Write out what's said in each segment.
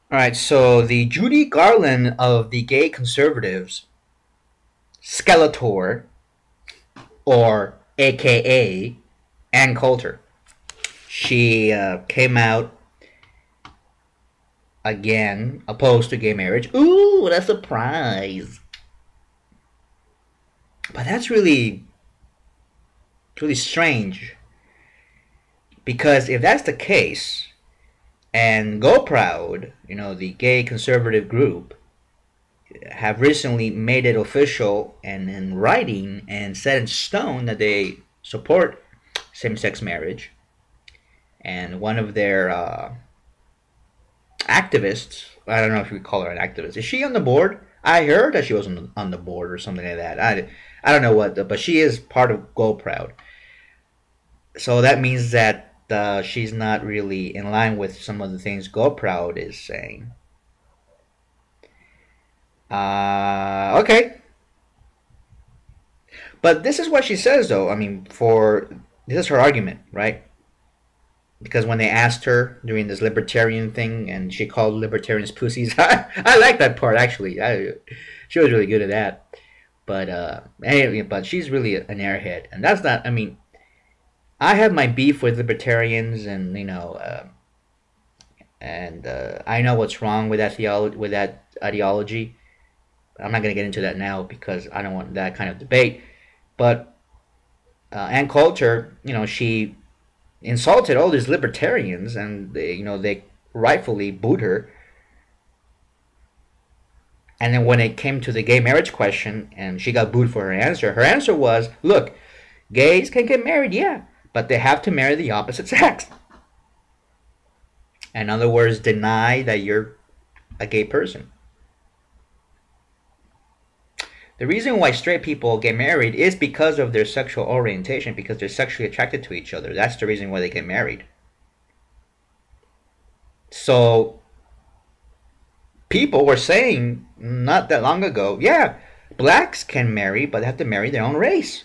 All right, so the Judy Garland of the gay conservatives, Skeletor, or AKA Ann Coulter, she came out again opposed to gay marriage. Ooh, what a surprise! But that's really strange because if that's the case, and Go Proud, the gay conservative group, have recently made it official and in writing and set in stone that they support same-sex marriage. And one of their activists, I don't know if we call her an activist, is she on the board? I heard that she was on the board or something like that. I don't know what, but she is part of Go Proud. So that means that she's not really in line with some of the things Go Proud is saying. Okay, but this is what she says, though. I mean, this is her argument, right? Because when they asked her during this libertarian thing, and she called libertarians pussies, I like that part actually. She was really good at that. But anyway, but she's really an airhead, and that's not. I mean, I have my beef with libertarians, and I know what's wrong with that theology, with that ideology. I'm not going to get into that now because I don't want that kind of debate. But Ann Coulter, she insulted all these libertarians, and they rightfully booed her. And then when it came to the gay marriage question, and she got booed for her answer was, "Look, gays can get married, yeah, but they have to marry the opposite sex." In other words, deny that you're a gay person. The reason why straight people get married is because of their sexual orientation, because they're sexually attracted to each other. That's the reason why they get married. So people were saying not that long ago, yeah, blacks can marry, but they have to marry their own race.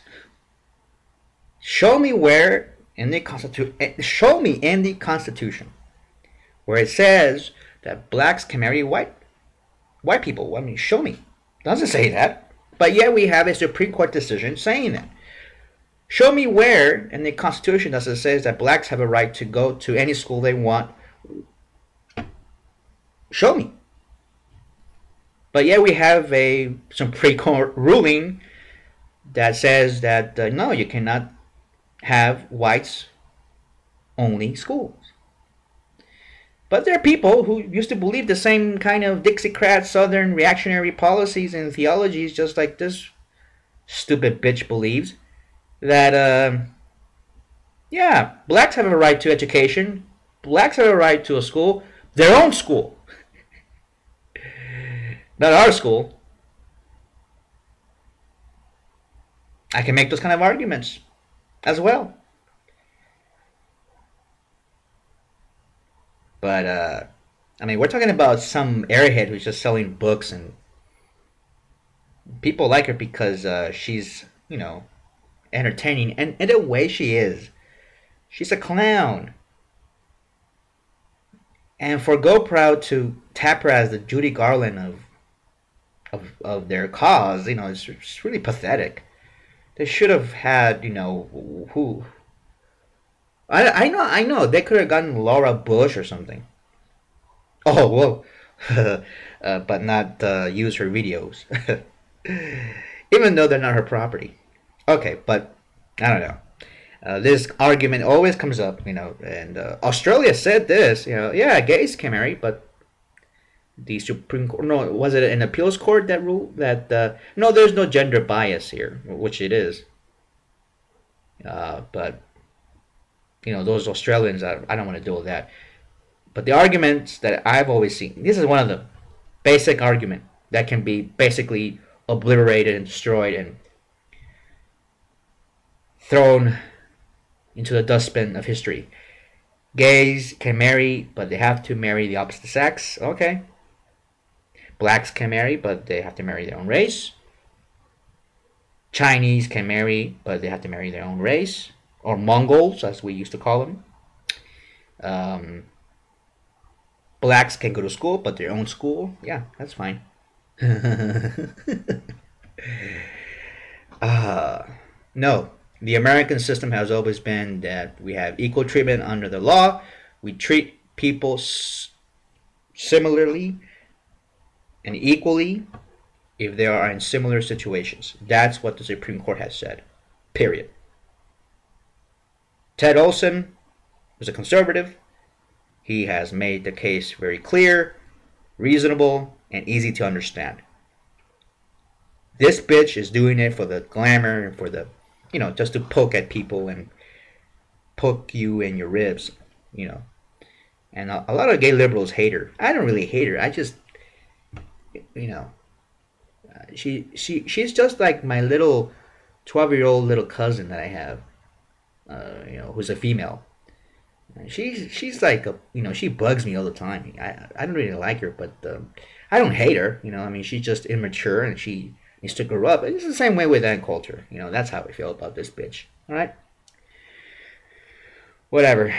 Show me where in the Constitution, show me in the Constitution where it says that blacks can marry white people. I mean, show me. It doesn't say that. But yet we have a Supreme Court decision saying that. Show me where in the Constitution does it say that blacks have a right to go to any school they want. Show me. But yet we have a Supreme Court ruling that says that no, you cannot have whites only schools. But there are people who used to believe the same kind of Dixiecrat Southern reactionary policies and theologies, just like this stupid bitch believes, that, yeah, blacks have a right to education, blacks have a right to a school, their own school, not our school. I can make those kind of arguments as well. But, I mean, we're talking about some airhead who's just selling books, and people like her because she's, entertaining. And in a way, she is. She's a clown. And for Go Proud to tap her as the Judy Garland of their cause, it's really pathetic. They should have had, who. I know. They could have gotten Laura Bush or something. Oh, well. But not use her videos. Even though they're not her property. Okay, but I don't know. This argument always comes up, and Australia said this, yeah, gays can marry, but the Supreme Court, no, was it an appeals court that ruled that, no, there's no gender bias here, which it is. But, those Australians, I don't want to deal with that. But the arguments that I've always seen, this is one of the basic argument that can be basically obliterated and destroyed and thrown into the dustbin of history. Gays can marry, but they have to marry the opposite sex. Okay. Blacks can marry, but they have to marry their own race. Chinese can marry, but they have to marry their own race. Or Mongols, as we used to call them. Um, Blacks can go to school, but their own school, yeah, that's fine. uh, no, the American system has always been that we have equal treatment under the law. We treat people similarly and equally if they are in similar situations. That's what the Supreme Court has said. Period. Ted Olson was a conservative. He has made the case very clear, reasonable, and easy to understand. This bitch is doing it for the glamour and for the, just to poke at people and poke you in your ribs, you know. And a lot of gay liberals hate her. I don't really hate her. I just, you know, she's just like my little 12-year-old little cousin that I have, who's a female. She's like she bugs me all the time. I don't really like her, but I don't hate her. I mean, she's just immature and she needs to grow up. It's the same way with Ann Coulter. That's how I feel about this bitch. All right, whatever.